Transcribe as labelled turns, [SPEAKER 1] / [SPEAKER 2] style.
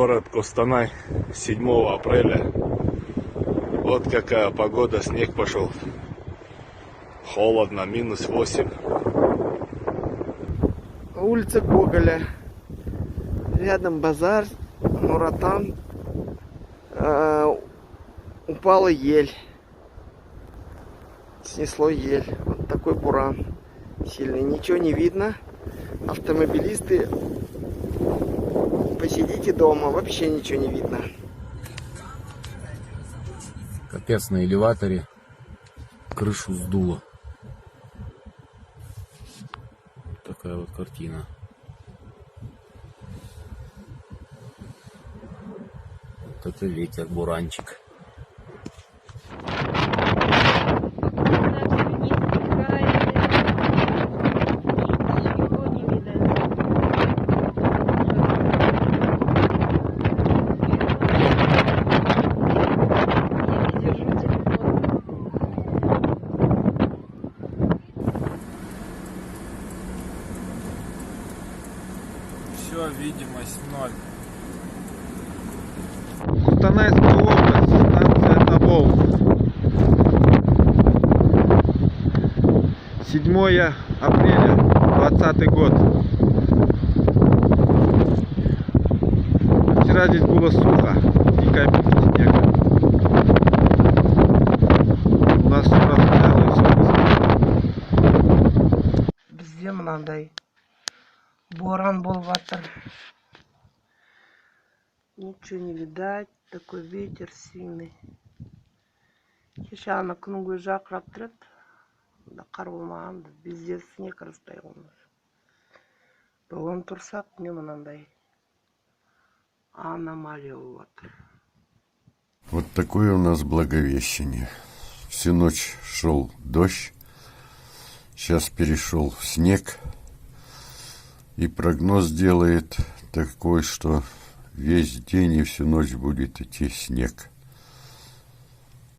[SPEAKER 1] Город Костанай, 7 апреля. Вот какая погода, снег пошел. Холодно, -8.
[SPEAKER 2] Улица Гоголя. Рядом базар, Нуратан. Упала ель. Снесло ель. Вот такой буран сильный. Ничего не видно. Автомобилисты, посидите дома. Вообще ничего не видно.
[SPEAKER 3] Капец, на элеваторе крышу сдуло. Такая вот картина. Вот это ветер, буранчик.
[SPEAKER 4] Все, видимость 0.
[SPEAKER 5] Костанайская область, станция Тобол. 7 апреля 2020 год. Вчера здесь было сухо и капельки снега. У нас все растаяло и все высохло.
[SPEAKER 2] Bizde mынандай боран болыватыр. Ничего не видать, такой ветер сильный. Кеше ана күнің көзі жарқырап тұрады. Қар болмаған, бізде снег растаял. Бүгін тұрсақ, не мынандай аномалия болыватыр.
[SPEAKER 6] Вот такое у нас Благовещение. Всю ночь шел дождь, сейчас перешел в снег. И прогноз делает такой, что весь день и всю ночь будет идти снег.